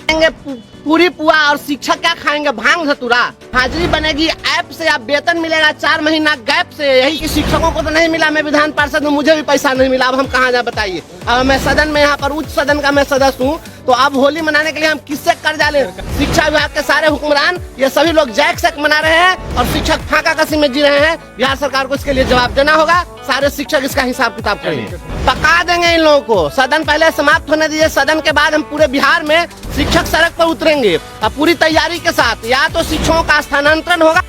पूरी पुआ और शिक्षक क्या खाएंगे, भांग धतूरा। हाजिरी बनेगी ऐप से, आप वेतन मिलेगा 4 महीना गैप से। यही कि शिक्षकों को तो नहीं मिला, मैं विधान पार्षद हूँ, मुझे भी पैसा नहीं मिला। अब हम कहाँ जाए बताइए। अब मैं सदन में, यहाँ पर उच्च सदन का मैं सदस्य हूँ, तो अब होली मनाने के लिए हम किससे कर्जा लें? शिक्षा विभाग के सारे हुक्मरान ये सभी लोग जैक सैक मना रहे हैं और शिक्षक फाका कसी में जी रहे हैं। बिहार सरकार को इसके लिए जवाब देना होगा। सारे शिक्षक इसका हिसाब किताब करेंगे, पका देंगे इन लोगों को। सदन पहले समाप्त होने दीजिए, सदन के बाद हम पूरे बिहार में शिक्षक सड़क पर उतरेंगे और पूरी तैयारी के साथ। या तो शिक्षकों का स्थानांतरण होगा,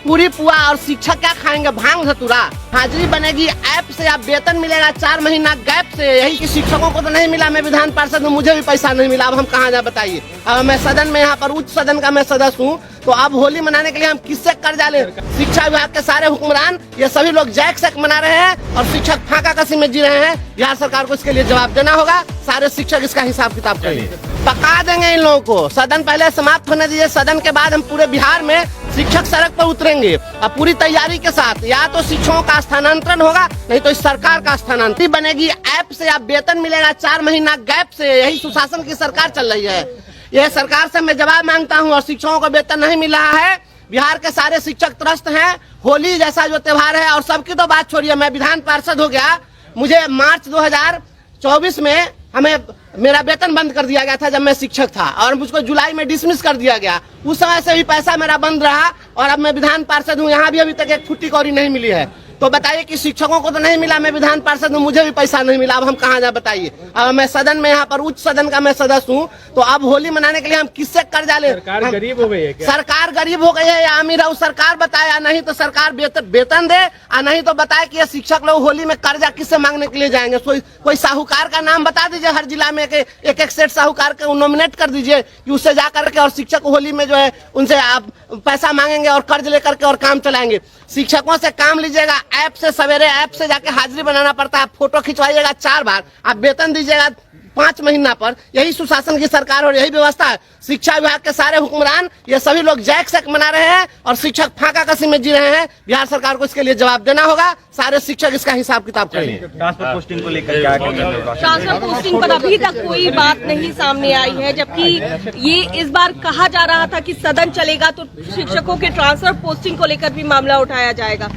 पूरी पुआ और शिक्षक क्या खाएंगे, भांग धतूरा। हाजिरी बनेगी ऐप से, आप वेतन मिलेगा 4 महीना गैप से। यही कि शिक्षकों को तो नहीं मिला, मैं विधान पार्षद हूँ, मुझे भी पैसा नहीं मिला। अब हम कहाँ जाए बताइए। अब मैं सदन में, यहाँ पर उच्च सदन का मैं सदस्य हूँ, तो अब होली मनाने के लिए हम किससे कर्जा लें? शिक्षा विभाग के सारे हुक्मरान ये सभी लोग जैक सैक मना रहे हैं और शिक्षक फाका कसी में जी रहे हैं। बिहार सरकार को इसके लिए जवाब देना होगा। सारे शिक्षक इसका हिसाब किताब करेंगे, पका देंगे इन लोगों को। सदन पहले समाप्त होने दीजिए, सदन के बाद हम पूरे बिहार में शिक्षक सड़क पर उतरेंगे और पूरी तैयारी के साथ। या तो शिक्षकों का स्थानांतरण होगा, नहीं तो इस सरकार का स्थानांतरण बनेगी ऐप से, आप वेतन मिलेगा 4 महीना गैप से। यही सुशासन की सरकार चल रही है। यह सरकार से मैं जवाब मांगता हूं। और शिक्षकों को वेतन नहीं मिल रहा है, बिहार के सारे शिक्षक त्रस्त हैं। होली जैसा जो त्योहार है, और सबकी तो बात छोड़िए, मैं विधान पार्षद हो गया, मुझे मार्च 2024 में हमें मेरा वेतन बंद कर दिया गया था जब मैं शिक्षक था, और मुझको जुलाई में डिसमिस कर दिया गया। उस समय से भी पैसा मेरा बंद रहा, और अब मैं विधान पार्षद हूँ, यहाँ भी अभी तक एक फुट्टी कौड़ी नहीं मिली है। तो बताइए कि शिक्षकों को तो नहीं मिला, मैं विधान पार्षद हूँ, मुझे भी पैसा नहीं मिला। अब हम कहाँ जाए बताइए। अब मैं सदन में, यहाँ पर उच्च सदन का मैं सदस्य हूँ, तो अब होली मनाने के लिए हम किससे कर्जा लें? सरकार गरीब हो गई है क्या? सरकार गरीब हो गई है या अमीर है, सरकार बताया। नहीं तो सरकार वेतन दे, और नहीं तो बताए कि ये शिक्षक लोग होली में कर्जा किससे मांगने के लिए जाएंगे। कोई साहूकार का नाम बता दीजिए, हर जिला में एक सेट साहूकार को नॉमिनेट कर दीजिए कि उससे जा करके और शिक्षक होली में जो है उनसे आप पैसा मांगेंगे और कर्ज लेकर के और काम चलाएंगे। शिक्षकों से काम लीजिएगा ऐप से, सवेरे ऐप से जाके हाजिरी बनाना पड़ता है, फोटो खिंचवाइएगा 4 बार, आप वेतन दीजिएगा 5 महीना पर। यही सुशासन की सरकार और यही व्यवस्था है। शिक्षा विभाग के सारे हुक्मरान ये सभी लोग जैक सैक मना रहे हैं और शिक्षक फाका कसी में जी रहे हैं। बिहार सरकार को इसके लिए जवाब देना होगा। सारे शिक्षक इसका हिसाब किताब करेंगे। ट्रांसफर पोस्टिंग को लेकर क्या ट्रांसफर पोस्टिंग पर अभी तक कोई बात नहीं सामने आई है, जबकि ये इस बार कहा जा रहा था कि सदन चलेगा तो शिक्षकों के ट्रांसफर पोस्टिंग को लेकर भी मामला उठाया जाएगा।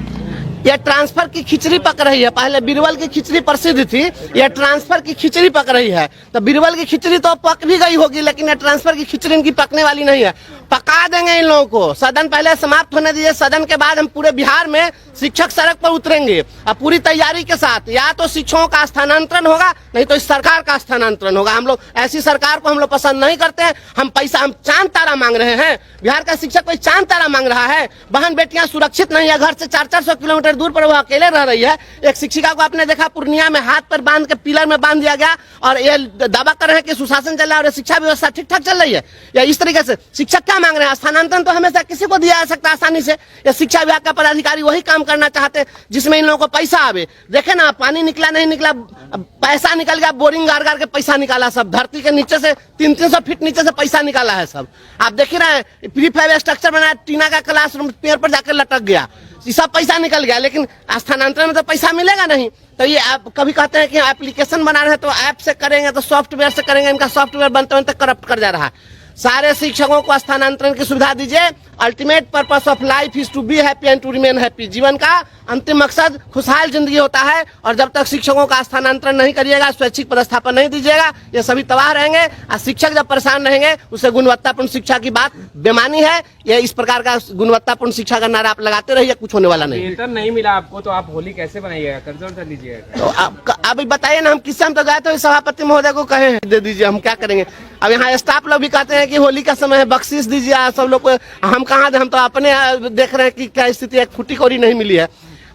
यह ट्रांसफर की खिचड़ी पक रही है। पहले बीरबल की खिचड़ी प्रसिद्ध थी, यह ट्रांसफर की खिचड़ी पक रही है। तो बीरबल की खिचड़ी तो पक भी गई होगी, लेकिन यह ट्रांसफर की खिचड़ी इनकी पकने वाली नहीं है। पका देंगे इन लोगों को। सदन पहले समाप्त होने दीजिए, सदन के बाद हम पूरे बिहार में शिक्षक सड़क पर उतरेंगे और पूरी तैयारी के साथ। या तो शिक्षकों का स्थानांतरण होगा, नहीं तो इस सरकार का स्थानांतरण होगा। हम लोग ऐसी सरकार को हम लोग पसंद नहीं करते हैं। हम पैसा, हम चांद तारा मांग रहे हैं। बिहार का शिक्षक कोई चांद तारा मांग रहा है। बहन बेटियां सुरक्षित नहीं है, घर से 400 किलोमीटर दूर पर वो अकेले रह रही है। एक शिक्षिका को आपने देखा पूर्णिया में हाथ पर बांध के पिलर में बांध दिया गया, और ये दावा कर रहे हैं कि सुशासन चल रहा है और शिक्षा व्यवस्था ठीक ठाक चल रही है। या इस तरीके से शिक्षक क्या मांग रहे हैं? स्थानांतरण तो हमेशा किसी को दिया जा सकता है आसानी से। या शिक्षा विभाग का पदाधिकारी वही काम करना चाहते हैं जिसमें इन लोगों को पैसा आवे। देखे ना, पानी निकला नहीं निकला, पैसा निकल गया, बोरिंग गाड़ गाड़ के पैसा निकाला सब। धरती के नीचे से 300 फीट नीचे से पैसा निकाला है सब। आप देख रहे हैं, प्रीफैब स्ट्रक्चर बनाया, टीना का क्लासरूम पेड़ पर जाकर लटक गया, ये सब पैसा निकल गया। लेकिन स्थानांतरण में तो पैसा मिलेगा नहीं। तो ये आप कभी कहते हैं कि एप्लीकेशन बना रहे हैं तो ऐप से करेंगे, तो सॉफ्टवेयर से करेंगे। इनका सॉफ्टवेयर बनते बनते करप्ट कर जा रहा है। सारे शिक्षकों को स्थानांतरण की सुविधा दीजिए। Ultimate purpose of life is to be happy and to remain happy. जीवन का अंतिम मकसद खुशहाल जिंदगी होता है, और जब तक शिक्षकों का स्थानांतरण नहीं करिएगा, स्वैच्छिक पदस्थापन नहीं दीजिएगा, ये सभी तबाह रहेंगे। और शिक्षक जब परेशान रहेंगे, उससे गुणवत्तापूर्ण शिक्षा की बात बेमानी है। ये इस प्रकार का गुणवत्तापूर्ण शिक्षा का नारा आप लगाते रहिए, कुछ होने वाला नहीं। वेतन नहीं मिला आपको तो आप होली कैसे बनाइएगा, कर्ज वर्ज लीजिएगा? तो अभी बताइए ना, हम किससे, हम तो गए थे सभापति महोदय को कहे दे दीजिए, हम क्या करेंगे। अब यहाँ स्टाफ लोग भी कहते हैं कि होली का समय है, बख्शीश दीजिए सब लोग को। हम कहाँ दे, हम तो अपने देख रहे हैं कि क्या स्थिति है, एक फुट्टी कौड़ी नहीं मिली है।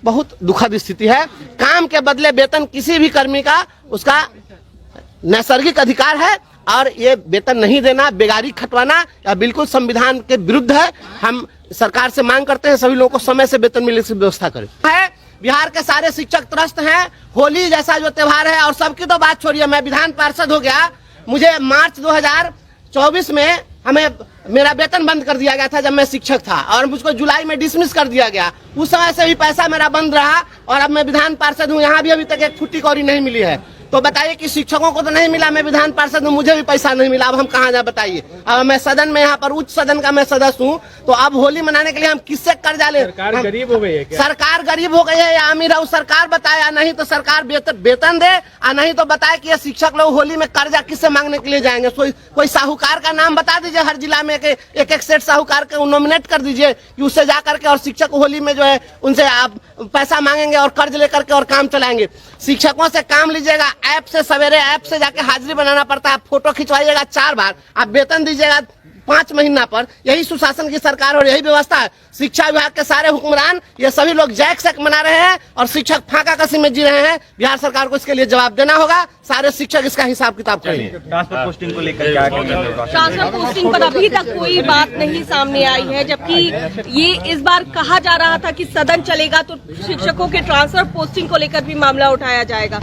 बहुत दुखद स्थिति है। काम के बदले वेतन किसी भी कर्मी का उसका नैसर्गिक अधिकार है, और ये वेतन नहीं देना, बेगारी खटवाना या बिल्कुल संविधान के विरुद्ध है। हम सरकार से मांग करते हैं सभी लोगों को समय से वेतन मिलने की व्यवस्था करें। बिहार के सारे शिक्षक त्रस्त हैं। होली जैसा जो त्योहार है, और सबकी तो बात छोड़िए, मैं विधान पार्षद हो गया, मुझे मार्च 2024 में हमें मेरा वेतन बंद कर दिया गया था जब मैं शिक्षक था, और मुझको जुलाई में डिसमिस कर दिया गया। उस समय से भी पैसा मेरा बंद रहा, और अब मैं विधान पार्षद हूँ, यहाँ भी अभी तक एक फुट्टी कौड़ी नहीं मिली है। तो बताइए कि शिक्षकों को तो नहीं मिला, मैं विधान पार्षद हूँ, मुझे भी पैसा नहीं मिला, अब हम कहाँ जाए बताइए। अब मैं सदन में यहाँ पर उच्च सदन का मैं सदस्य हूँ, तो अब होली मनाने के लिए हम किससे कर्जा ले? सरकार गरीब हो गई है क्या? सरकार गरीब हो गई है या अमीर है सरकार बताए, या नहीं तो सरकार वेतन दे, और नहीं तो बताए कि ये शिक्षक लोग होली में कर्जा किससे मांगने के लिए जाएंगे। कोई साहूकार का नाम बता दीजिए, हर जिला में एक सेठ साहूकार को नॉमिनेट कर दीजिए कि उससे जा करके और शिक्षक होली में जो है उनसे आप पैसा मांगेंगे और कर्ज लेकर के और काम चलाएंगे। शिक्षकों से काम लीजिएगा, ऐप से सवेरे ऐप से जाके हाजिरी बनाना पड़ता है, फोटो खिंचवाइएगा 4 बार, आप वेतन दीजिएगा 5 महीना पर। यही सुशासन की सरकार और यही व्यवस्था है। शिक्षा विभाग के सारे हुक्मरान ये सभी लोग जैक सैक मना रहे हैं और शिक्षक फाका कसी में जी रहे हैं। बिहार सरकार को इसके लिए जवाब देना होगा, सारे शिक्षक इसका हिसाब किताब करेंगे। ट्रांसफर पोस्टिंग को लेकर क्या ट्रांसफर पोस्टिंग पर अभी तक कोई बात नहीं सामने आई है, जबकि ये इस बार कहा जा रहा था कि सदन चलेगा तो शिक्षकों के ट्रांसफर पोस्टिंग को लेकर भी मामला उठाया जाएगा।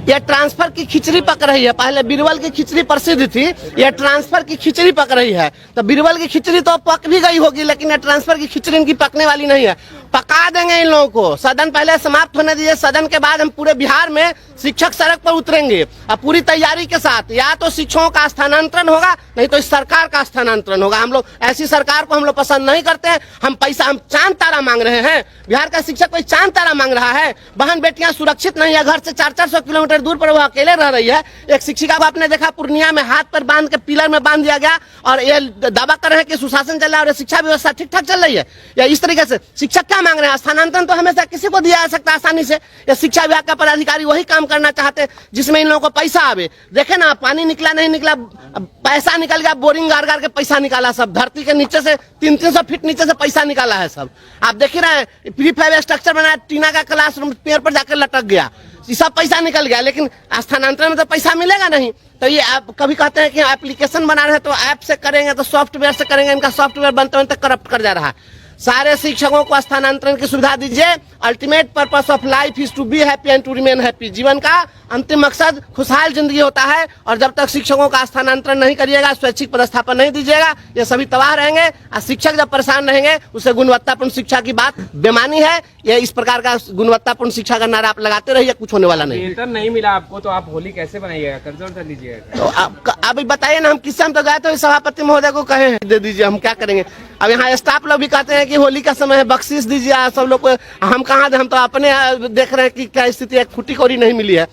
यह ट्रांसफर की खिचड़ी पक रही है। पहले बीरबल की खिचड़ी प्रसिद्ध थी, यह ट्रांसफर की खिचड़ी पक रही है। तो बीरबल की खिचड़ी तो पक भी गई होगी, लेकिन यह ट्रांसफर की खिचड़ी इनकी पकने वाली नहीं है। पका देंगे इन लोगों को। सदन पहले समाप्त होने दीजिए, सदन के बाद हम पूरे बिहार में शिक्षक सड़क पर उतरेंगे और पूरी तैयारी के साथ। या तो शिक्षकों का स्थानांतरण होगा, नहीं तो इस सरकार का स्थानांतरण होगा। हम लोग ऐसी सरकार को हम लोग पसंद नहीं करते हैं। हम चांद तारा मांग रहे हैं। बिहार का शिक्षक कोई चांद तारा मांग रहा है? बहन बेटियां सुरक्षित नहीं है, घर से 400 किलोमीटर दूर पर वो अकेले रह रही है। एक शिक्षिका को आपने देखा पूर्णिया में हाथ पर बांध के पिलर में बांध दिया गया और ये दावा कर रहे हैं कि सुशासन चल रहा है और शिक्षा व्यवस्था ठीक ठाक चल रही है। या इस तरीके से शिक्षक क्या मांग रहे हैं? स्थानांतरण तो हमेशा किसी को दिया जा सकता है आसानी से। या शिक्षा विभाग का पदाधिकारी वही काम करना चाहते हैं जिसमें इन लोगों को पैसा आवे। देखे ना, पानी निकला नहीं निकला, पैसा निकल गया, बोरिंग गाड़ गाड़ के पैसा निकाला सब। धरती के नीचे से 300 फीट नीचे से पैसा निकाला है सब। आप देख रहे हैं, प्रीफैब स्ट्रक्चर बनाया, टीना का क्लासरूम पेड़ पर जाकर लटक गया, ये सब पैसा निकल गया। लेकिन स्थानांतरण में तो पैसा मिलेगा नहीं। तो ये आप कभी कहते हैं कि एप्लीकेशन बना रहे हैं तो ऐप से करेंगे, तो सॉफ्टवेयर से करेंगे। इनका सॉफ्टवेयर बनते बनते करप्ट कर जा रहा है। सारे शिक्षकों को स्थानांतरण की सुविधा दीजिए। Ultimate purpose of life is to be happy and to remain happy. जीवन का अंतिम मकसद खुशहाल जिंदगी होता है, और जब तक शिक्षकों का स्थानांतरण नहीं करिएगा, स्वैच्छिक पदस्थापन नहीं दीजिएगा, ये सभी तबाह रहेंगे। और शिक्षक जब परेशान रहेंगे, उसे गुणवत्तापूर्ण शिक्षा की बात बेमानी है। ये इस प्रकार का गुणवत्तापूर्ण शिक्षा का नारा आप लगाते रहिए, कुछ होने वाला नहीं। वेतन नहीं मिला आपको तो आप होली कैसे बनाइएगा? कर्ज उठा लीजिएगा? तो अभी बताइए ना, हम किससे हम तो गए तो सभापति महोदय को कहे दे दीजिए, हम क्या करेंगे। अब यहाँ स्टाफ लोग भी कहते हैं कि होली का समय है, बख्शीश दीजिए सब लोग को। हम कहाँ दे, हम तो अपने देख रहे हैं कि क्या स्थिति है, फुटी कौड़ी नहीं मिली है।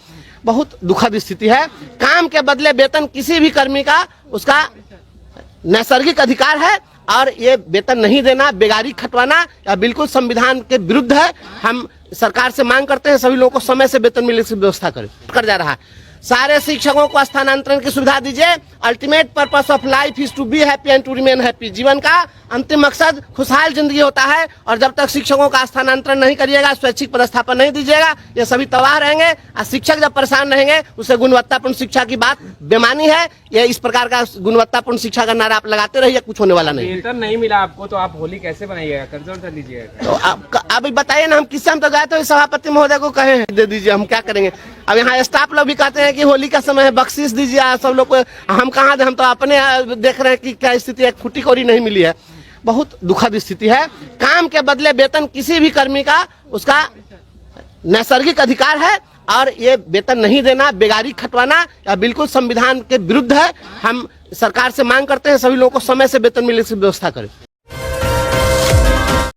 बहुत दुखद स्थिति है। काम के बदले वेतन किसी भी कर्मी का उसका नैसर्गिक अधिकार है, और ये वेतन नहीं देना, बेगारी खटवाना या बिल्कुल संविधान के विरुद्ध है। हम सरकार से मांग करते हैं सभी लोगों को समय से वेतन मिलने की व्यवस्था कर जा रहा है। सारे शिक्षकों को स्थानांतरण की सुविधा दीजिए। Ultimate purpose of life is to be happy and to remain happy. जीवन का अंतिम मकसद खुशहाल जिंदगी होता है, और जब तक शिक्षकों का स्थानांतरण नहीं करिएगा, स्वैच्छिक पदस्थापन नहीं दीजिएगा, ये सभी तबाह रहेंगे। और शिक्षक जब परेशान रहेंगे, उसे गुणवत्तापूर्ण शिक्षा की बात बेमानी है। ये इस प्रकार का गुणवत्तापूर्ण शिक्षा का नारा आप लगाते रहिए, कुछ होने वाला नहीं। वेतन नहीं मिला आपको तो आप होली कैसे बनाइएगा? कर्ज उठा लीजिएगा? तो अभी बताइए ना, हम किससे हम तो गए तो सभापति महोदय को कहे दे दीजिए, हम क्या करेंगे। अब यहाँ स्टाफ लोग भी कहते हैं कि होली का समय है, बख्शीश दीजिए सब लोग को। हम कहाँ दे, हम तो अपने देख रहे हैं कि क्या स्थिति है, फुटी कौड़ी नहीं मिली है। बहुत दुखद स्थिति है। काम के बदले वेतन किसी भी कर्मी का उसका नैसर्गिक अधिकार है, और ये वेतन नहीं देना, बेगारी खटवाना या बिल्कुल संविधान के विरुद्ध है। हम सरकार से मांग करते हैं सभी लोगों को समय से वेतन मिलने की व्यवस्था करें।